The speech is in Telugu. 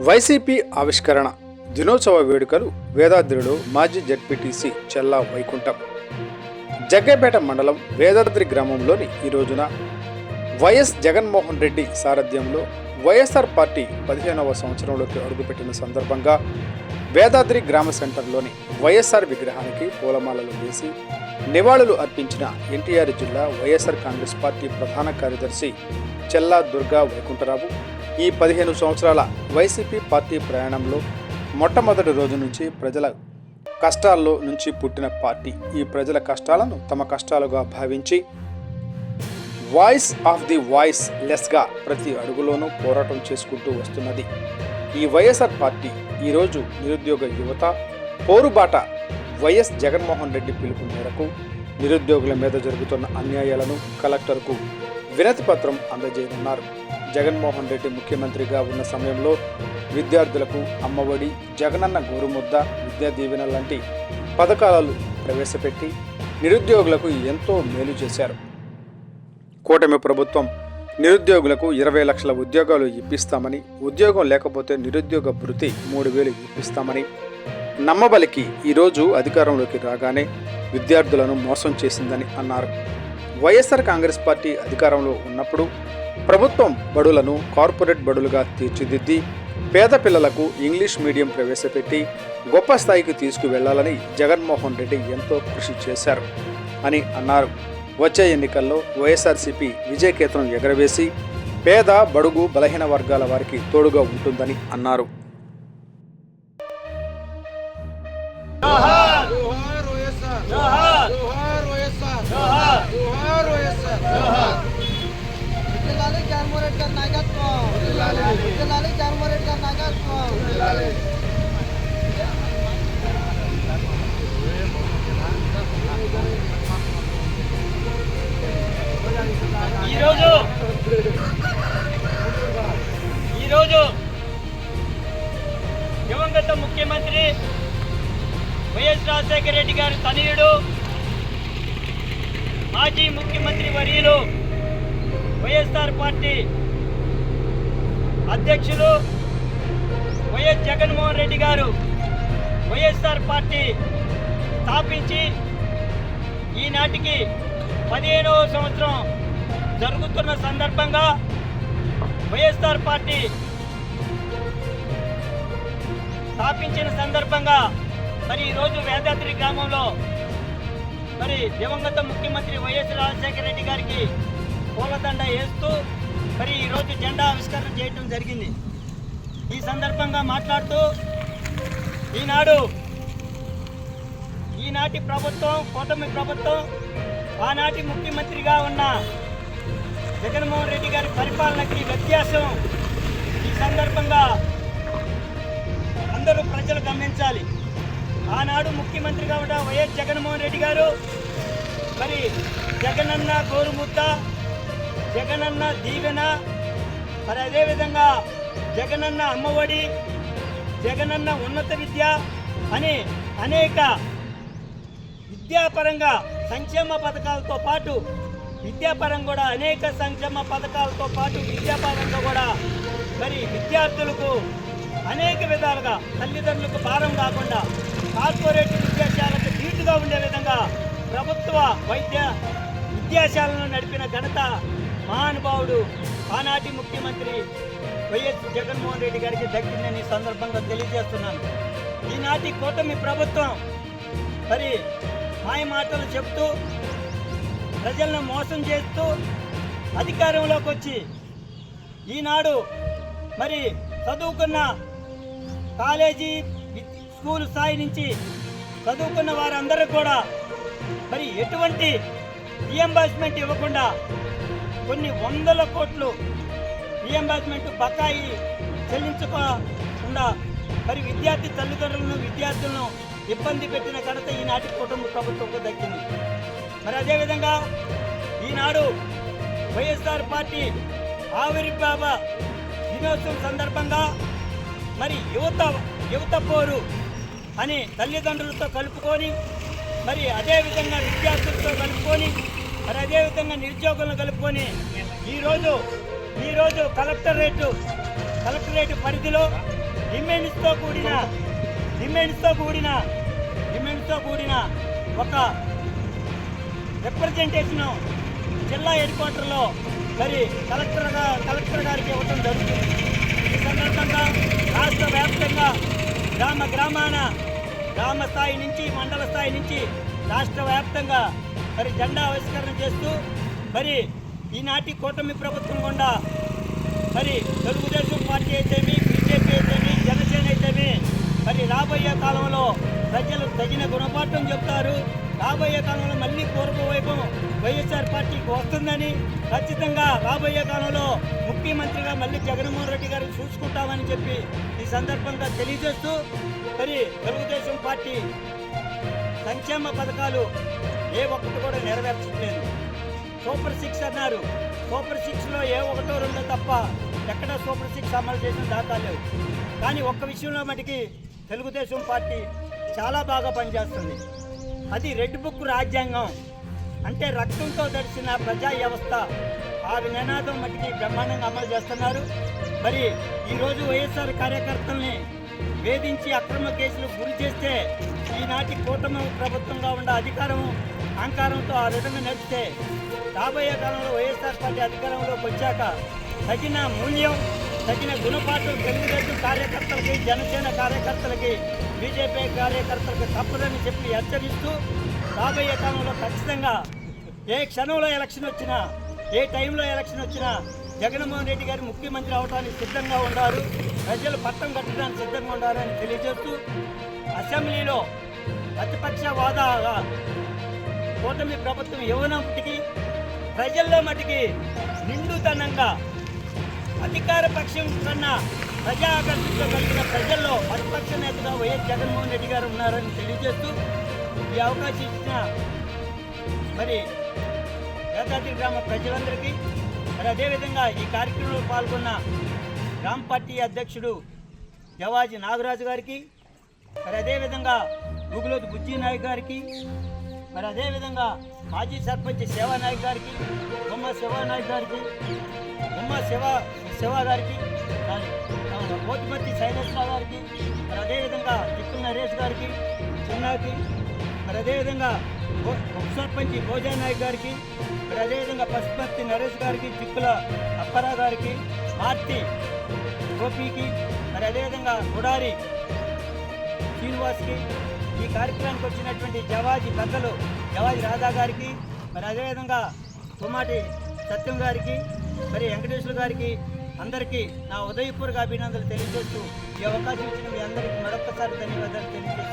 వైసీపీ ఆవిష్కరణ దినోత్సవ వేడుకలు వేదాద్రిలో మాజీ జడ్పీటీసీ చెల్లా వైకుంఠం. జగ్గైపేట మండలం వేదాద్రి గ్రామంలోని ఈ రోజున వైఎస్ జగన్మోహన్ రెడ్డి సారథ్యంలో వైఎస్ఆర్ పార్టీ 15వ సంవత్సరంలోకి అడుగుపెట్టిన సందర్భంగా వేదాద్రి గ్రామ సెంటర్లోని వైఎస్ఆర్ విగ్రహానికి పూలమాలలు వేసి నివాళులు అర్పించిన ఎన్టీఆర్ జిల్లా వైఎస్ఆర్ కాంగ్రెస్ పార్టీ ప్రధాన కార్యదర్శి చెల్లా దుర్గా వైకుంఠరావు ఈ 15 సంవత్సరాల వైసీపీ పార్టీ ప్రయాణంలో మొట్టమొదటి రోజు నుంచి ప్రజల కష్టాల్లో నుంచి పుట్టిన పార్టీ ఈ ప్రజల కష్టాలను తమ కష్టాలుగా భావించి వాయిస్ ఆఫ్ ది వాయిస్ లెస్గా ప్రతి అడుగులోనూ పోరాటం చేసుకుంటూ వస్తున్నది. ఈ వైఎస్ఆర్ పార్టీ ఈరోజు నిరుద్యోగ యువత పోరుబాట వైఎస్ జగన్మోహన్ రెడ్డి పిలుపు మేరకు నిరుద్యోగుల మీద జరుగుతున్న అన్యాయాలను కలెక్టర్కు వినతి పత్రం అందజేయనున్నారు. జగన్మోహన్ రెడ్డి ముఖ్యమంత్రిగా ఉన్న సమయంలో విద్యార్థులకు అమ్మఒడి, జగనన్న గోరుముద్ద, విద్యా దీవెన లాంటి పథకాలను ప్రవేశపెట్టి నిరుద్యోగులకు ఎంతో మేలు చేశారు. కూటమి ప్రభుత్వం నిరుద్యోగులకు 20 లక్షల ఉద్యోగాలు ఇప్పిస్తామని, ఉద్యోగం లేకపోతే నిరుద్యోగ భృతి 3,000 ఇప్పిస్తామని నమ్మబలికి ఈరోజు అధికారంలోకి రాగానే విద్యార్థులను మోసం చేసిందని అన్నారు. వైఎస్ఆర్ కాంగ్రెస్ పార్టీ అధికారంలో ఉన్నప్పుడు ప్రభుత్వం బడులను కార్పొరేట్ బడులుగా తీర్చిదిద్ది పేద పిల్లలకు ఇంగ్లీష్ మీడియం ప్రవేశపెట్టి గొప్ప స్థాయికి తీసుకువెళ్లాలని జగన్మోహన్ రెడ్డి ఎంతో కృషి చేశారు అని అన్నారు. వచ్చే ఎన్నికల్లో వైఎస్ఆర్సీపీ విజయకేతనం ఎగరవేసి పేద, బడుగు, బలహీన వర్గాల వారికి తోడుగా ఉంటుందని అన్నారు. ఈరోజు దివంగత ముఖ్యమంత్రి వైఎస్ రాజశేఖర రెడ్డి గారి తనయుడు, మాజీ ముఖ్యమంత్రి వర్యులు, వైఎస్ఆర్ పార్టీ అధ్యక్షులు వైఎస్ జగన్మోహన్ రెడ్డి గారు వైఎస్ఆర్ పార్టీ స్థాపించి ఈనాటికి 15వ సంవత్సరం జరుగుతున్న సందర్భంగా వైఎస్ఆర్ పార్టీ స్థాపించిన సందర్భంగా మరి ఈరోజు వేదాద్రి గ్రామంలో మరి దివంగత ముఖ్యమంత్రి వైఎస్ రాజశేఖర రెడ్డి గారికి పూలదండ వేస్తూ మరి ఈరోజు జెండా ఆవిష్కరణ చేయడం జరిగింది. ఈ సందర్భంగా మాట్లాడుతూ ఈనాటి ప్రభుత్వం, కూటమి ప్రభుత్వం, ఆనాటి ముఖ్యమంత్రిగా ఉన్న జగన్మోహన్ రెడ్డి గారి పరిపాలనకి వ్యత్యాసం ఈ సందర్భంగా అందరూ ప్రజలు గమనించాలి. ఆనాడు ముఖ్యమంత్రిగా ఉన్న వైఎస్ జగన్మోహన్ రెడ్డి గారు మరి జగనన్న గోరుముద్ద, జగనన్న దీవెన, మరి అదేవిధంగా జగనన్న అమ్మఒడి, జగనన్న ఉన్నత విద్య అని అనేక విద్యాపరంగా సంక్షేమ పథకాలతో పాటు విద్యాపరంగా కూడా అనేక సంక్షేమ పథకాలతో పాటు విద్యాపరంగా కూడా మరి విద్యార్థులకు అనేక విధాలుగా తల్లిదండ్రులకు భారం కాకుండా కార్పొరేట్ విద్యాశాలకు ధీటుగా ఉండే విధంగా ప్రభుత్వ విద్యాశాలను నడిపిన ఘనత మహానుభావుడు ఆనాటి ముఖ్యమంత్రి వైఎస్ జగన్మోహన్ రెడ్డి గారికి దక్కిందని సందర్భంగా తెలియజేస్తున్నాను. ఈనాటి కూటమి ప్రభుత్వం మరి మాయ మాటలు చెప్తూ ప్రజలను మోసం చేస్తూ అధికారంలోకి వచ్చి ఈనాడు మరి చదువుకున్న కాలేజీ, స్కూల్ స్థాయి నుంచి చదువుకున్న వారందరూ కూడా మరి ఎటువంటి రియంబర్స్మెంట్ ఇవ్వకుండా కొన్ని 100 కోట్లు రియంబర్స్మెంట్ బకాయి చెల్లించకుండా మరి విద్యార్థి తల్లిదండ్రులను, విద్యార్థులను ఇబ్బంది పెట్టిన ఘనత ఈనాటి కుటుంబ ప్రభుత్వంకు దక్కింది. మరి అదేవిధంగా ఈనాడు వైఎస్ఆర్ పార్టీ ఆవిర్భావ దినోత్సవం సందర్భంగా మరి యువత పోరు అని తల్లిదండ్రులతో కలుపుకొని, మరి అదేవిధంగా విద్యార్థులతో కలుపుకొని, మరి అదేవిధంగా నిరుద్యోగులను కలుపుకొని ఈరోజు కలెక్టరేట్ పరిధిలో డిమాండ్స్తో కూడిన ఒక రిప్రజెంటేషన్ జిల్లా హెడ్ క్వార్టర్లో మరి కలెక్టర్ గారికి ఇవ్వడం జరుగుతుంది. ఈ సందర్భంగా రాష్ట్ర వ్యాప్తంగా గ్రామ స్థాయి నుంచి మండల స్థాయి నుంచి రాష్ట్ర వ్యాప్తంగా మరి జెండా ఆవిష్కరణ చేస్తూ మరి ఈనాటి కూటమి ప్రభుత్వం గుండా మరి తెలుగుదేశం పార్టీ అయితేమి, బీజేపీ అయితేమి, జనసేన అయితేమి మరి రాబోయే కాలంలో ప్రజలు తగిన గుణపాఠం చెప్తారు. రాబోయే కాలంలో మళ్ళీ పూర్వవైభవం వైఎస్ఆర్ పార్టీకి వస్తుందని, ఖచ్చితంగా రాబోయే కాలంలో ముఖ్యమంత్రిగా మళ్ళీ జగన్మోహన్ రెడ్డి గారిని చూసుకుంటామని చెప్పి ఈ సందర్భంగా తెలియజేస్తూ మరి తెలుగుదేశం పార్టీ సంక్షేమ పథకాలు ఏ ఒక్కటి కూడా నెరవేర్చట్లేదు. సూపర్ 6 అన్నారు. సూపర్ 6లో ఏ ఒకటో రెండో తప్ప ఎక్కడ సూపర్ 6 అమలు చేసిన దాఖలేవు. కానీ ఒక్క విషయంలో మటుకి తెలుగుదేశం పార్టీ చాలా బాగా పనిచేస్తుంది. అది రెడ్ బుక్ రాజ్యాంగం అంటే రక్తంతో తడిసిన ప్రజా వ్యవస్థ. ఆ నినాదం మటుకి బ్రహ్మాండంగా అమలు చేస్తున్నారు. మరి ఈరోజు వైఎస్ఆర్ కార్యకర్తల్ని వేధించి అక్రమ కేసులు గురి చేస్తే ఈనాటి కూటమి ప్రభుత్వంగా ఉన్న అధికారము అహంకారంతో ఆ విధంగా నడిస్తే రాబోయే కాలంలో వైఎస్ఆర్ పార్టీ అధికారంలోకి వచ్చాక తగిన మూల్యం, తగిన గుణపాఠం తెలుగుదేశం కార్యకర్తలకి, జనసేన కార్యకర్తలకి, బీజేపీ కార్యకర్తలకు తప్పదని చెప్పి హెచ్చరిస్తూ రాబోయే కాలంలో ఖచ్చితంగా ఏ క్షణంలో ఎలక్షన్ వచ్చినా, ఏ టైంలో ఎలక్షన్ వచ్చినా జగన్మోహన్ రెడ్డి గారు ముఖ్యమంత్రి అవడానికి సిద్ధంగా ఉన్నారు. ప్రజలు పట్టం కట్టడానికి సిద్ధంగా ఉండాలని తెలియజేస్తూ అసెంబ్లీలో ప్రతిపక్ష హోదాగా కూటమి ప్రభుత్వం ఇవ్వనప్పటికీ ప్రజల్లో మటుకి నిండుతనంగా అధికార పక్షం కన్నా ప్రజా ఆకర్షణతో కలిగిన ప్రజల్లో ప్రతిపక్ష నేతగా వైఎస్ జగన్మోహన్ రెడ్డి గారు ఉన్నారని తెలియజేస్తూ ఈ అవకాశం ఇచ్చిన మరి వేదాద్రి గ్రామ ప్రజలందరికీ, మరి అదేవిధంగా ఈ కార్యక్రమంలో పాల్గొన్న గ్రామ పార్టీ అధ్యక్షుడు జవాజీ నాగరాజు గారికి, మరి అదేవిధంగా గుగులోతు బుజ్జి నాయక్ గారికి, మరి అదేవిధంగా మాజీ సర్పంచ్ శివానాయక్ గారికి, బొమ్మ శివానాయక్ గారికి, బొమ్మ శివ గారికి, పోతిమర్తి శైలేశ్వర గారికి, మరి అదేవిధంగా చిక్కుల నరేష్ గారికి, చిన్నాకి, మరి అదేవిధంగా ఉప సర్పంచ్ భోజానాయక్ గారికి, మరి అదేవిధంగా పశుపతి నరేష్ గారికి, చిక్కుల అప్పారా గారికి, మార్తి గోపికి, మరి అదేవిధంగా గుడారి శ్రీనివాస్కి, ఈ కార్యక్రమానికి వచ్చినటువంటి జవాజీ పెద్దలు జవాజీ రాధా గారికి, మరి అదేవిధంగా తుమ్మాటి సత్యం గారికి, మరి వెంకటేశ్వర గారికి, అందరికీ నా ఉదయపూర్వక అభినందనలు తెలియజేస్తూ ఈ అవకాశం ఇచ్చిన మీ అందరికీ మరొక్కసారి ధన్యవాదాలు తెలియజేస్తున్నాను.